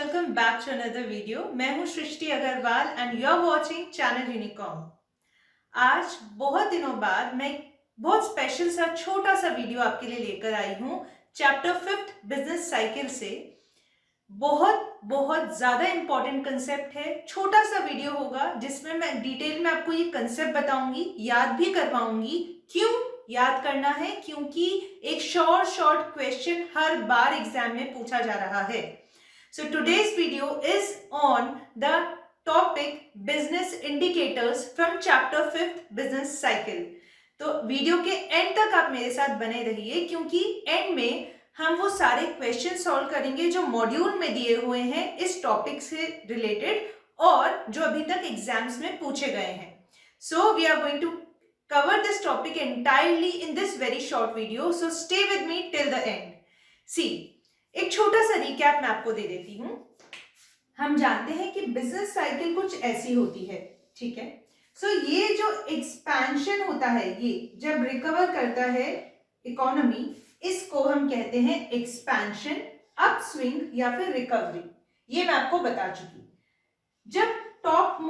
welcome back to another video। मैं हूं Srishti Agarwal and you are watching channel Unicorn. आज बहुत दिनों बाद मैं बहुत स्पेशल सा छोटा सा वीडियो आपके लिए लेकर आई हूं चैप्टर 5 बिजनेस साइकिल से। बहुत बहुत ज्यादा इंपॉर्टेंट कंसेप्ट है। छोटा सा वीडियो होगा जिसमें मैं डिटेल में आपको ये कंसेप्ट बताऊंगी, याद भी करवाऊंगी। क्यों याद करना है? क्योंकि एक शॉर्ट क्वेश्चन हर बार एग्जाम में पूछा जा रहा है। So today's video is on the topic business indicators from chapter 5 business cycle। तो वीडियो के एंड तक आप मेरे साथ बने रहिए क्योंकि एंड में हम वो सारे क्वेश्चन सॉल्व करेंगे जो मॉड्यूल में दिए हुए हैं इस टॉपिक से रिलेटेड और जो अभी तक एग्जाम्स में पूछे गए हैं। So we are going to cover this topic entirely in this very short video, so stay with me till the end। See, एक छोटा सा रिकैप मैं आपको दे देती हूं। हम जानते हैं कि बिजनेस साइकिल कुछ ऐसी होती है, ठीक है। सो ये जो एक्सपेंशन होता है, ये जब रिकवर करता है इकोनॉमी, इसको हम कहते हैं एक्सपेंशन, अपस्विंग या फिर रिकवरी। ये मैं आपको बता चुकी। जब टॉप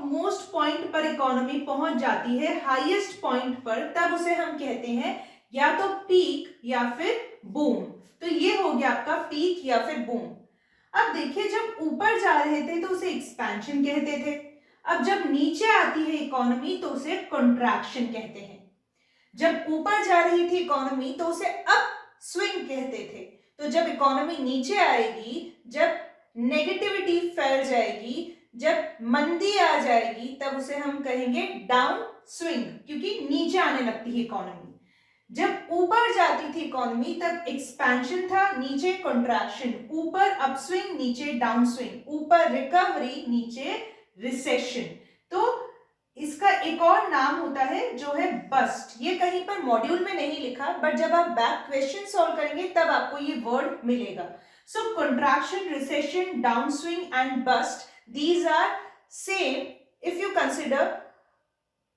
मोस्ट पॉइंट पर इकोनॉमी पहुंच जाती है, हाईएस्ट पॉइंट पर, तब उसे हम कहते हैं या तो पीक या फिर बूम। तो ये हो गया आपका पीक या फिर बूम। अब देखिए, जब ऊपर जा रहे थे तो उसे एक्सपेंशन कहते थे। अब जब नीचे आती है इकोनॉमी तो उसे कंट्रैक्शन कहते हैं। जब ऊपर जा रही थी इकोनॉमी तो उसे अप स्विंग कहते थे। तो जब इकोनॉमी नीचे आएगी, जब नेगेटिविटी फैल जाएगी, जब मंदी आ जाएगी, तब उसे हम कहेंगे डाउन स्विंग, क्योंकि नीचे आने लगती है इकोनॉमी। जब ऊपर जाती थी इकोनॉमी तब एक्सपेंशन था, नीचे कंट्रैक्शन, ऊपर अपस्विंग, नीचे डाउनस्विंग, ऊपर रिकवरी, नीचे रिसेशन। तो इसका एक और नाम होता है जो है बस्ट। ये कहीं पर मॉड्यूल में नहीं लिखा, बट जब आप बैक क्वेश्चन सॉल्व करेंगे तब आपको ये वर्ड मिलेगा। So contraction, recession, downswing and bust, these are same if you consider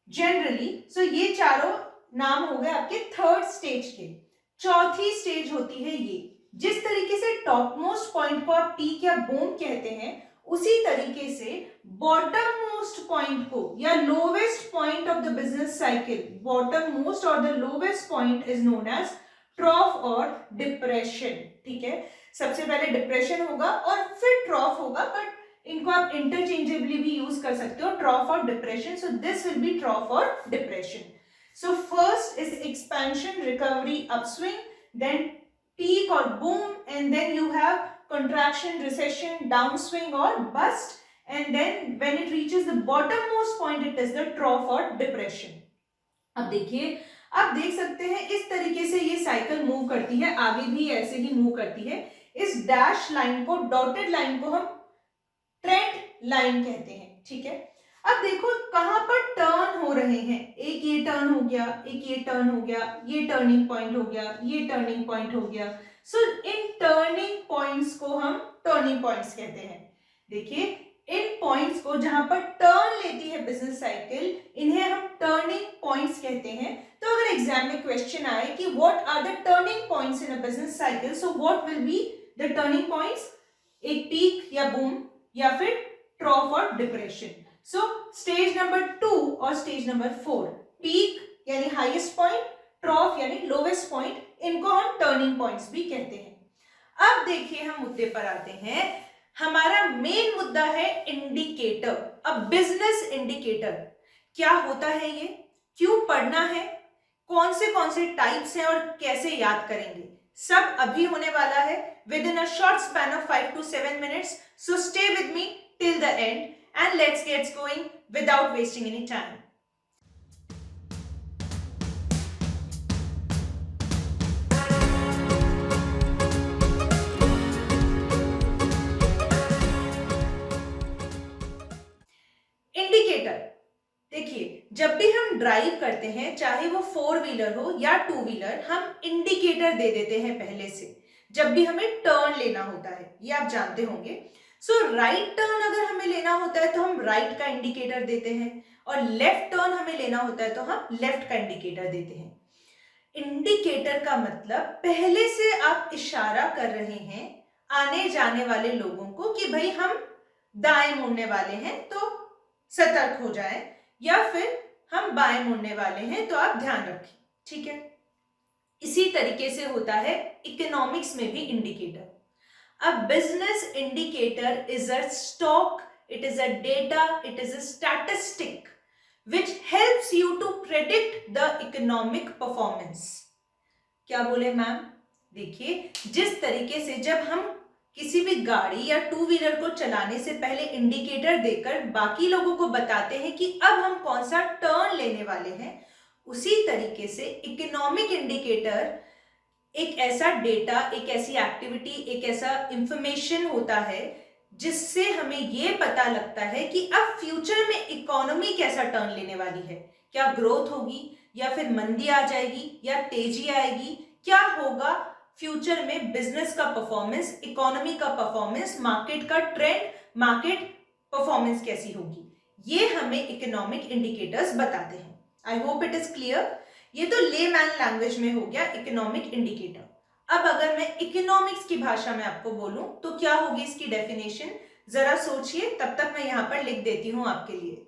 generally. So ये चारों नाम हो गए आपके थर्ड स्टेज के। चौथी स्टेज होती है ये। जिस तरीके से टॉप मोस्ट पॉइंट को आप पीक या बूम कहते हैं, उसी तरीके से बॉटम मोस्ट पॉइंट को या lowest point of the business cycle, bottom most और the lowest point is known as trough और डिप्रेशन। ठीक है, सबसे पहले डिप्रेशन होगा और फिर ट्रॉफ होगा, बट इनको आप इंटरचेंजेबली भी यूज कर सकते हो, ट्रॉफ और depression. So this will be ट्रॉफ और depression. So first is expansion, recovery, upswing, then peak or boom, and then you have contraction, recession, downswing or bust, and then when it reaches the bottommost point it is the trough or depression। अब देखिए, आप देख सकते हैं इस तरीके से ये साइकिल मूव करती है, आगे भी ऐसे ही मूव करती है। इस डैश लाइन को, डॉटेड लाइन को हम ट्रेंड लाइन कहते हैं, ठीक है। अब देखो कहां पर टर्न हो रहे हैं, एक ये टर्न हो गया, एक ये टर्न हो गया, ये टर्निंग पॉइंट हो गया, ये टर्निंग पॉइंट हो गया। सो इन टर्निंग पॉइंट्स को हम टर्निंग पॉइंट्स कहते हैं। देखिए, इन पॉइंट्स को जहां पर टर्न लेती है बिजनेस साइकिल, इन्हें हम टर्निंग पॉइंट्स कहते हैं। तो अगर एग्जाम में क्वेश्चन आए कि what are the turning points in a business cycle, so what will be the turning points? एक पीक या बूम या फिर ट्रॉफ और डिप्रेशन। सो स्टेज नंबर 2 और स्टेज नंबर 4, पीक यानी हाईएस्ट पॉइंट, ट्रॉफ यानी लोवेस्ट पॉइंट, इनको हम टर्निंग पॉइंट्स भी कहते हैं। अब देखिए, हम मुद्दे पर आते हैं। हमारा मेन मुद्दा है इंडिकेटर। अब बिजनेस इंडिकेटर क्या होता है, ये क्यों पढ़ना है, कौन से टाइप्स हैं और कैसे याद करेंगे, सब अभी होने वाला है with in a short span of 5 to 7 minutes। So stay with me till the end and let's get going without wasting any time। Indicator देखिए, जब भी हम ड्राइव करते हैं, चाहे वो 4 व्हीलर हो या 2 व्हीलर, हम इंडिकेटर दे देते हैं पहले से जब भी हमें टर्न लेना होता है, ये आप जानते होंगे। सो राइट टर्न अगर हमें लेना होता है तो हम राइट का इंडिकेटर देते हैं, और लेफ्ट टर्न हमें लेना होता है तो हम लेफ्ट का इंडिकेटर देते हैं। इंडिकेटर का मतलब पहले से आप इशारा कर रहे हैं आने जाने वाले लोगों को कि भाई हम दाएं मुड़ने वाले हैं तो सतर्क हो जाएं, या फिर हम बाएं मुड़ने वाले हैं तो आप ध्यान रखें। ठीक है, इसी तरीके से होता है इकोनॉमिक्स में भी indicator. A business indicator is a stock, it is a data, it is a statistic which helps you to predict the economic performance. क्या बोले मैम? देखिए, जिस तरीके से जब हम किसी भी गाड़ी या टू व्हीलर को चलाने से पहले इंडिकेटर देकर बाकी लोगों को बताते हैं कि अब हम कौन सा टर्न लेने वाले हैं, उसी तरीके से इकोनॉमिक इंडिकेटर एक ऐसा डेटा, एक ऐसी एक्टिविटी, एक ऐसा इंफॉर्मेशन होता है जिससे हमें ये पता लगता है कि अब फ्यूचर में इकोनॉमी कैसा टर्न लेने वाली है। क्या ग्रोथ होगी, या फिर मंदी आ जाएगी, या तेजी आएगी, क्या होगा फ्यूचर में बिजनेस का परफॉर्मेंस, इकोनॉमी का परफॉर्मेंस, मार्केट का ट्रेंड, मार्केट परफॉर्मेंस कैसी होगी, ये हमें इकोनॉमिक इंडिकेटर्स बताते हैं। I hope it is clear. ये तो लेमैन लैंग्वेज में हो गया इकोनॉमिक इंडिकेटर। अब अगर मैं इकोनॉमिक्स की भाषा में आपको बोलूं तो क्या होगी इसकी डेफिनेशन, जरा सोचिए, तब तक मैं यहां पर लिख देती हूं आपके लिए।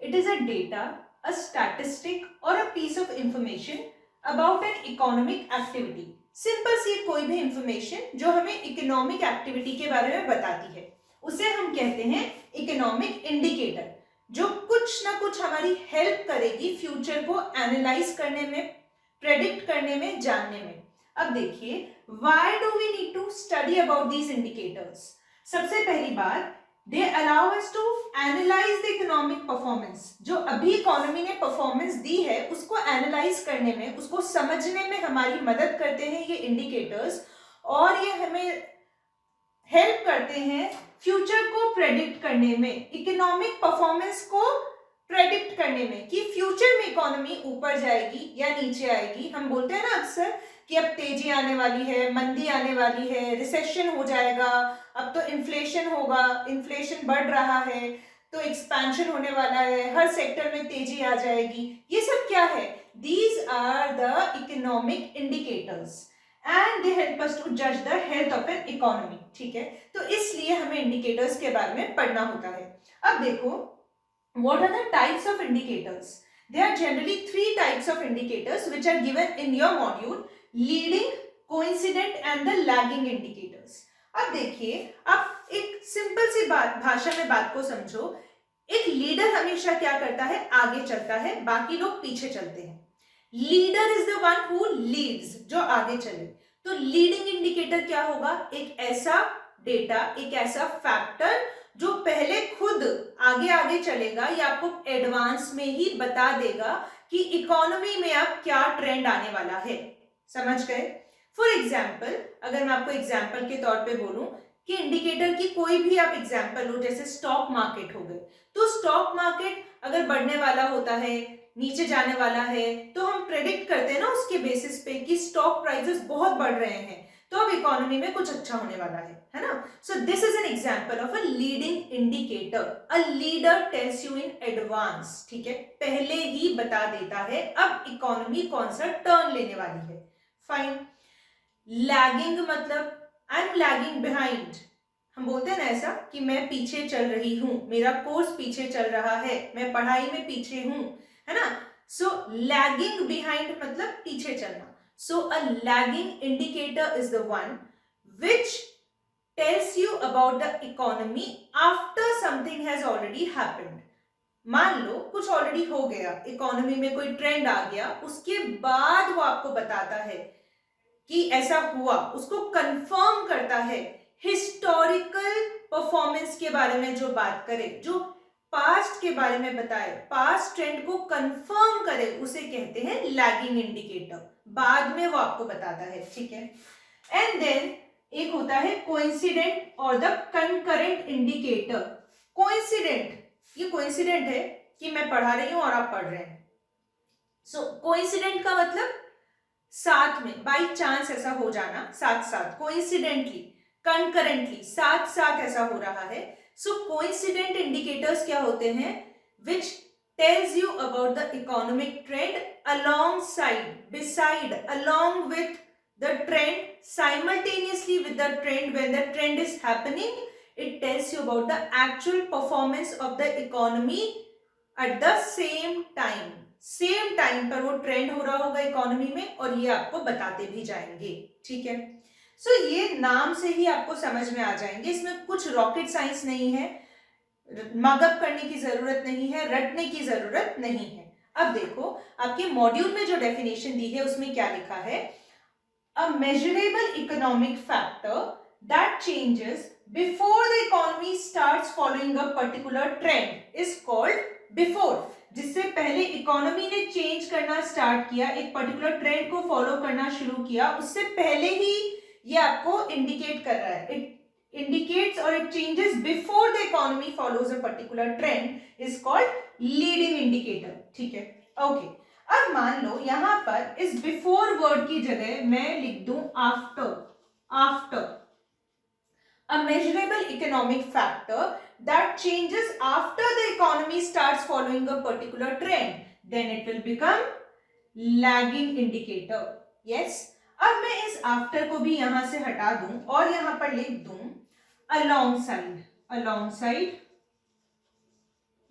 It is a data, a statistic और a piece of information about an economic activity. Simple सी कोई भी इंफॉर्मेशन जो हमें इकोनॉमिक एक्टिविटी के बारे में बताती है, उसे हम कहते हैं इकोनॉमिक इंडिकेटर, जो कुछ ना कुछ हमारी हेल्प करेगी फ्यूचर को एनालाइज करने में, प्रेडिक्ट करने में, जानने में। अब देखिए, why do we need to study about these indicators? सबसे पहली बात, they allow us to analyse the economic performance. जो अभी इकोनॉमी ने परफॉर्मेंस दी है उसको एनालाइज करने में, उसको समझने में हमारी मदद करते हैं ये इंडिकेटर्स, और ये हमें हेल्प करते हैं फ्यूचर को प्रेडिक्ट करने में, इकोनॉमिक परफॉर्मेंस को प्रेडिक्ट करने में कि फ्यूचर में इकोनॉमी ऊपर जाएगी या नीचे आएगी। हम बोलते हैं ना अक्सर कि अब तेजी आने वाली है, मंदी आने वाली है, रिसेशन हो जाएगा, अब तो इन्फ्लेशन होगा, इन्फ्लेशन बढ़ रहा है, तो एक्सपेंशन होने वाला है, हर सेक्टर में तेजी आ जाएगी। ये सब क्या है? These are the economic indicators and they help us to judge the health of an economy। ठीक है, तो इसलिए हमें इंडिकेटर्स के बारे में पढ़ना होता है। अब देखो, what are the types of indicators? There are generally 3 types of indicators which are given in your module: leading, coincident and the lagging indicators। अब देखिए, आप एक सिंपल सी बात, भाषा में बात को समझो। एक लीडर हमेशा क्या करता है? आगे चलता है, बाकी लोग पीछे चलते हैं। Leader is the one who Leeds, जो आगे चले। तो लीडिंग इंडिकेटर क्या होगा? एक ऐसा डेटा, एक ऐसा फैक्टर जो पहले खुद आगे आगे चलेगा या आपको एडवांस में ही बता देगा कि इकोनॉमी में अब क्या ट्रेंड आने वाला है। समझ गए? फॉर एग्जाम्पल, अगर मैं आपको एग्जाम्पल के तौर पे बोलूं कि इंडिकेटर की कोई भी आप एग्जाम्पल लो, जैसे स्टॉक मार्केट हो गए, तो स्टॉक मार्केट अगर बढ़ने वाला होता है, नीचे जाने वाला है, तो हम प्रेडिक्ट करते हैं ना उसके बेसिस पे कि स्टॉक प्राइसेस बहुत बढ़ रहे हैं, तो अब इकोनॉमी में कुछ अच्छा होने वाला है ना। So this is an example of a leading indicator. A leader tells you in advance, ठीक है, पहले ही बता देता है अब इकोनॉमी कौन सा टर्न लेने वाली है। फाइन। लैगिंग मतलब आई एम लैगिंग बिहाइंड। हम बोलते हैं ना ऐसा कि मैं पीछे चल रही हूं, मेरा कोर्स पीछे चल रहा है, मैं पढ़ाई में पीछे हूं, है ना। सो लैगिंग बिहाइंड मतलब पीछे चलना। So a lagging indicator is the one which tells you about the economy after something has already happened. मान लो कुछ ऑलरेडी हो गया, इकोनॉमी में कोई ट्रेंड आ गया, उसके बाद वो आपको बताता है कि ऐसा हुआ, उसको कंफर्म करता है। हिस्टोरिकल परफॉर्मेंस के बारे में जो बात करे, जो पास्ट के बारे में बताए, पास्ट ट्रेंड को कंफर्म करे, उसे कहते हैं लैगिंग इंडिकेटर। बाद में वो आपको बताता है, ठीक है। एंड देन एक होता है कोइंसिडेंट और द कंकरेंट इंडिकेटर। कोइंसिडेंट, ये कोइंसिडेंट है कि मैं पढ़ा रही हूं और आप पढ़ रहे हैं। सो कोइंसिडेंट का मतलब साथ में, बाई चांस ऐसा हो जाना, साथ साथ, कोइंसिडेंटली, कंकरेंटली, साथ साथ ऐसा हो रहा है। सो कोइंसिडेंट इंडिकेटर्स क्या होते हैं? विच tells you about the economic trend along side, beside, along with the trend simultaneously with the trend. When the trend is happening, it tells you about the actual performance of the economy at the same time. Same time पर वो trend हो रहा होगा economy में और ये आपको बताते भी जाएंगे, ठीक है। सो ये नाम से ही आपको समझ में आ जाएंगे, इसमें कुछ रॉकेट साइंस नहीं है, मगअप करने की जरूरत नहीं है, रटने की जरूरत नहीं है। अब देखो आपके मॉड्यूल में जो डेफिनेशन दी है उसमें क्या लिखा है, अ measurable economic factor that changes before the economy starts following a particular trend is called before. जिससे पहले इकोनॉमी ने चेंज करना स्टार्ट किया, एक पर्टिकुलर ट्रेंड को फॉलो करना शुरू किया, उससे पहले ही ये आपको इंडिकेट कर रहा है, it indicates or it changes before the economy follows a particular trend is called leading indicator, ठीक है। ओके, अब मान लो यहां पर इस बिफोर वर्ड की जगह मैं लिख दूं after. After a measurable economic factor that changes after the economy starts following a particular trend, then it will become lagging indicator. Yes, अब मैं इस आफ्टर को भी यहां से हटा दूं और यहां पर लिख दूं alongside, alongside,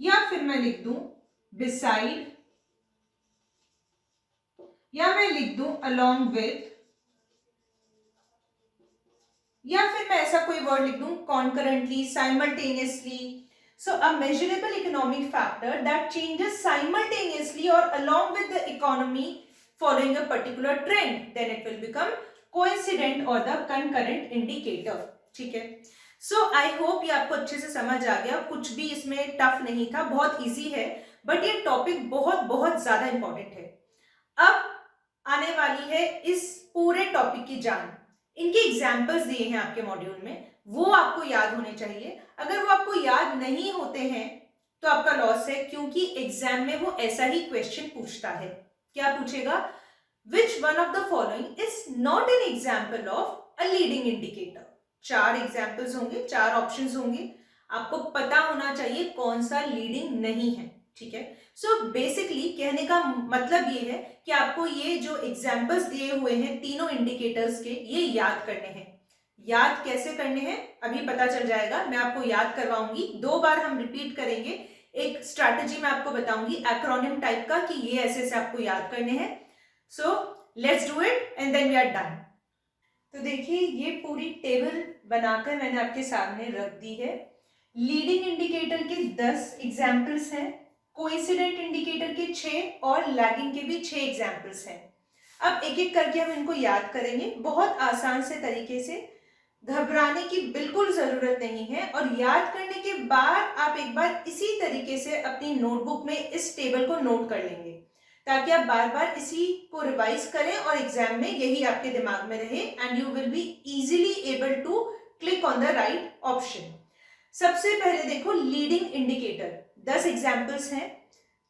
या फिर मैं लिख दूं beside, या मैं लिख दूं along with, या फिर मैं ऐसा कोई वर्ड लिख दूं concurrently, simultaneously. So a measurable economic factor that changes simultaneously or along with the economy following a particular trend, then it will become coincident or the concurrent indicator, ठीक है। सो I hope ये आपको अच्छे से समझ आ गया, कुछ भी इसमें टफ नहीं था, बहुत इजी है, बट ये टॉपिक बहुत बहुत ज्यादा इंपॉर्टेंट है। अब आने वाली है इस पूरे टॉपिक की जान। इनके एग्जाम्पल्स दिए हैं आपके मॉड्यूल में, वो आपको याद होने चाहिए। अगर वो आपको याद नहीं होते हैं तो आपका लॉस है, क्योंकि एग्जाम में वो ऐसा ही क्वेश्चन पूछता है। क्या पूछेगा, which one of the following is not an example of a leading indicator. 4 examples होंगे, 4 ऑप्शंस होंगे, आपको पता होना चाहिए कौन सा लीडिंग नहीं है, ठीक है। सो बेसिकली कहने का मतलब ये है कि आपको ये जो एग्जाम्पल्स दिए हुए हैं तीनों इंडिकेटर्स के, ये याद करने हैं। याद कैसे करने हैं अभी पता चल जाएगा, मैं आपको याद करवाऊंगी, 2 बार हम रिपीट करेंगे। एक स्ट्रैटेजी मैं आपको बताऊंगी एक्रोनिम टाइप का कि ये ऐसे ऐसे आपको याद करने हैं। So let's do it and then we are done. तो देखिए ये पूरी टेबल बनाकर मैंने आपके सामने रख दी है। लीडिंग इंडिकेटर के 10 एग्जाम्पल्स हैं, कोइंसिडेंट इंडिकेटर के 6 और लैगिंग के भी 6 एग्जाम्पल्स हैं। अब एक एक करके हम इनको याद करेंगे बहुत आसान से तरीके से, घबराने की बिल्कुल जरूरत नहीं है। और याद करने के बाद आप एक बार इसी तरीके से अपनी नोटबुक में इस टेबल को नोट कर लेंगे, ताकि आप बार बार इसी को रिवाइज करें और एग्जाम में यही आपके दिमाग में रहे and you will be easily able to click on the right option. सबसे पहले देखो लीडिंग इंडिकेटर, 10 एग्जाम्पल्स हैं,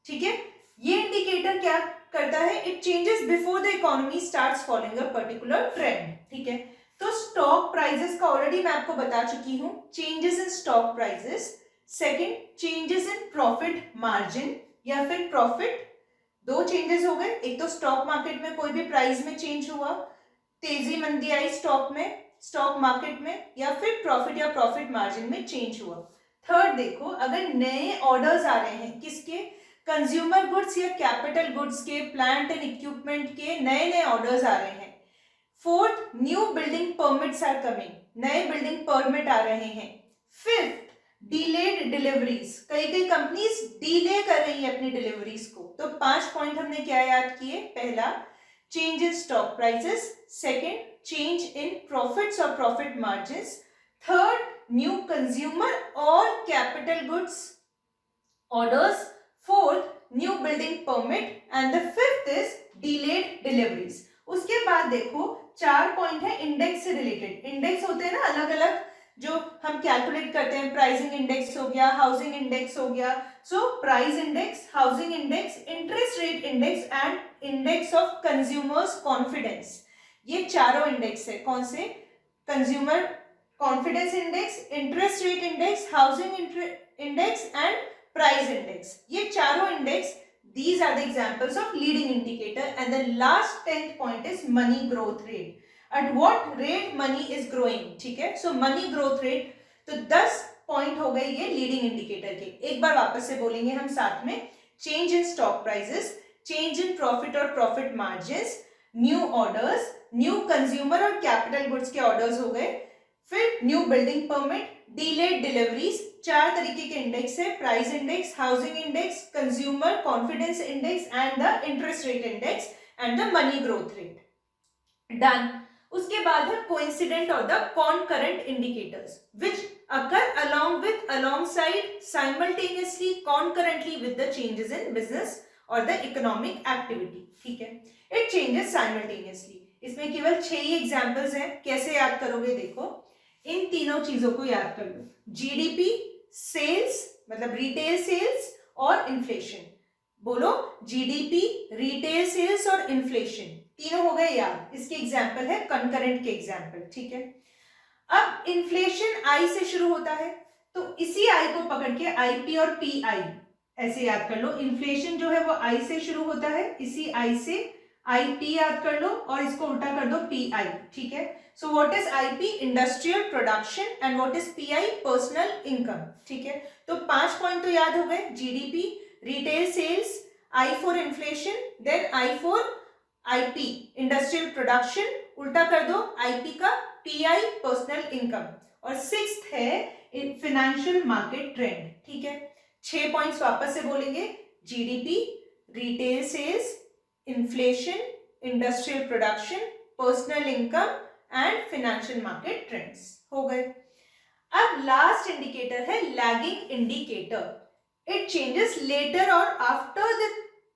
ठीक है। ये इंडिकेटर क्या करता है, it changes before the economy starts following a particular trend, ठीक है। तो स्टॉक प्राइजेस का ऑलरेडी मैं आपको बता चुकी हूं, changes in stock prices. Second, changes in profit margin या फिर प्रॉफिट। 2 चेंजेस हो गए, एक तो स्टॉक मार्केट में कोई भी प्राइस में चेंज हुआ, तेजी मंदी आई स्टॉक में, स्टॉक मार्केट में, या फिर प्रॉफिट या प्रॉफिट मार्जिन में चेंज हुआ। थर्ड देखो, अगर नए ऑर्डर्स आ रहे हैं, किसके, कंज्यूमर गुड्स या कैपिटल गुड्स के, प्लांट एंड इक्विपमेंट के नए नए ऑर्डर्स आ रहे हैं। Fourth, new building permits are coming, नए बिल्डिंग परमिट आ रहे हैं। फिफ्थ, डिलेड डिलीवरीज, कई कई कंपनीज डिले कर रही है अपनी डिलीवरीज को। तो 5 पॉइंट हमने क्या याद किए, पहला change in stock prices, second change in profits और profit margins, third new consumer और capital goods orders, fourth new building permit and the fifth is delayed deliveries. उसके बाद देखो 4 पॉइंट है इंडेक्स से रिलेटेड। इंडेक्स होते हैं ना अलग अलग जो हम कैलकुलेट करते हैं, प्राइसिंग इंडेक्स हो गया, हाउसिंग इंडेक्स हो गया। So price index, housing index, interest rate index and index of consumers confidence, ये चारों इंडेक्स है। कौन से, consumer confidence index, interest rate index, housing index and price index, ये चारों index, these are the examples of leading indicator. And the last 10th point is money growth rate. At what rate money is growing, ठीक है। सो money growth rate, तो 10 point हो गए ये leading indicator के। एक बार वापस से बोलेंगे हम साथ में, change in stock prices, change in profit और profit margins, new orders, new consumer और कैपिटल गुड्स के ऑर्डर्स हो गए, फिर न्यू बिल्डिंग परमिट, डिलेड डिलीवरीज, 4 तरीके के इंडेक्स है, price index, housing index, consumer confidence index and the interest rate index and the money growth rate. Done. उसके बाद है कोइंसिडेंट और the concurrent indicators which occur alongside simultaneously concurrently with the changes in business or the economic activity, ठीक है। It changes simultaneously। इसमें केवल 6 ही examples हैं। कैसे याद करोगे, देखो इन तीनों चीजों को याद कर लो, जीडीपी, सेल्स मतलब रिटेल सेल्स और इन्फ्लेशन। बोलो, जीडीपी, रिटेल सेल्स और इन्फ्लेशन, तीनों हो गए याद। इसके एग्जाम्पल है कंकरेंट के एग्जाम्पल, ठीक है। अब इन्फ्लेशन आई से शुरू होता है, तो इसी आई को पकड़ के आईपी और पीआई ऐसे याद कर लो। इन्फ्लेशन जो है वो आई से शुरू होता है, इसी आई से आईपी याद कर लो और इसको उल्टा कर दो पीआई, ठीक है। So what is IP? Industrial production, and what is PI? Personal income, ठीक है। तो 5 पॉइंट तो याद हो गए, GDP, retail sales, I for inflation, then I for IP industrial production, उल्टा कर दो आईपी का पीआई पर्सनल इनकम, और 6th है फाइनेंशियल मार्केट ट्रेंड, ठीक है। 6 पॉइंट्स वापस से बोलेंगे, GDP, retail sales, inflation, industrial production, personal income and financial market trends हो गए। अब लास्ट इंडिकेटर है lagging indicator. It changes later और after the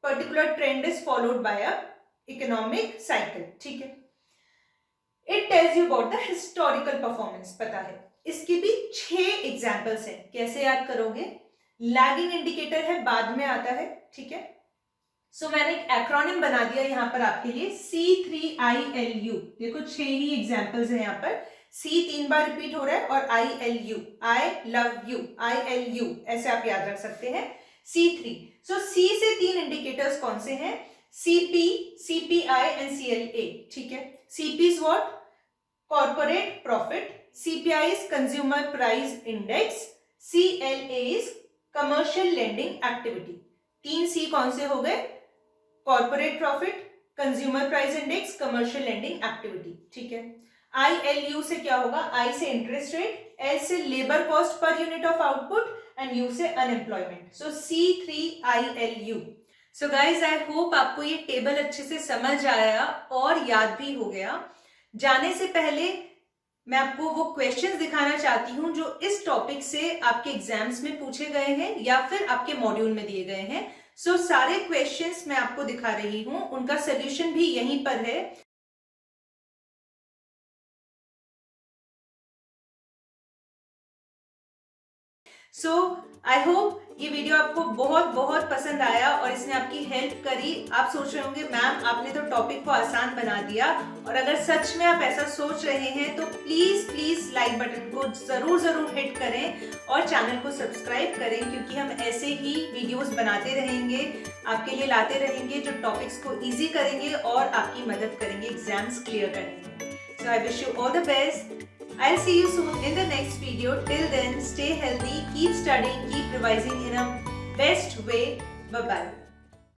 particular trend is followed by a economic cycle, ठीक है। It tells you about the historical performance, पता है। इसके भी 6 एग्जाम्पल्स हैं। कैसे याद करोगे? लैगिंग इंडिकेटर है, बाद में आता है, ठीक है। सो मैंने एक एक्रोनिम बना दिया यहाँ पर आपके लिए, C3ILU। देखो 6 ही एग्जाम्पल्स हैं यहाँ पर। C 3 बार रिपीट हो रहा है और ILU, I love you, ILU ऐसे आप याद रख सकते हैं। C3, सो C से 3 इंडिकेटर्स कौन से हैं? CP, CPI एंड CLA, ठीक है। CP is what? Corporate profit, CPI is consumer price index, CLA is commercial lending activity. 3 C कौन से हो गए? Corporate profit, consumer price index, commercial lending activity, ठीक है। ILU से क्या होगा? I से इंटरेस्ट रेट, L से labour cost per unit of output and U से unemployment. So C3ILU। So guys, I hope आपको ये टेबल अच्छे से समझ आया और याद भी हो गया। जाने से पहले मैं आपको वो क्वेश्चंस दिखाना चाहती हूँ जो इस टॉपिक से आपके एग्जाम्स में पूछे गए हैं या फिर आपके मॉड्यूल में दिए गए हैं। सो सारे क्वेश्चंस मैं आपको दिखा रही हूँ, उनका सोल्यूशन भी यहीं पर है। सो आई होप ये वीडियो आपको बहुत बहुत पसंद आया और इसने आपकी हेल्प करी। आप सोच रहे होंगे मैम आपने तो टॉपिक को आसान बना दिया, और अगर सच में आप ऐसा सोच रहे हैं तो प्लीज प्लीज लाइक बटन को जरूर हिट करें और चैनल को सब्सक्राइब करें, क्योंकि हम ऐसे ही वीडियोस बनाते रहेंगे, आपके लिए लाते रहेंगे जो टॉपिक्स को ईजी करेंगे और आपकी मदद करेंगे एग्जाम्स क्लियर करने में। So I wish you all the best. I'll see you soon in the next video. Till then, stay healthy, keep studying, keep revising in a best way. Bye-bye.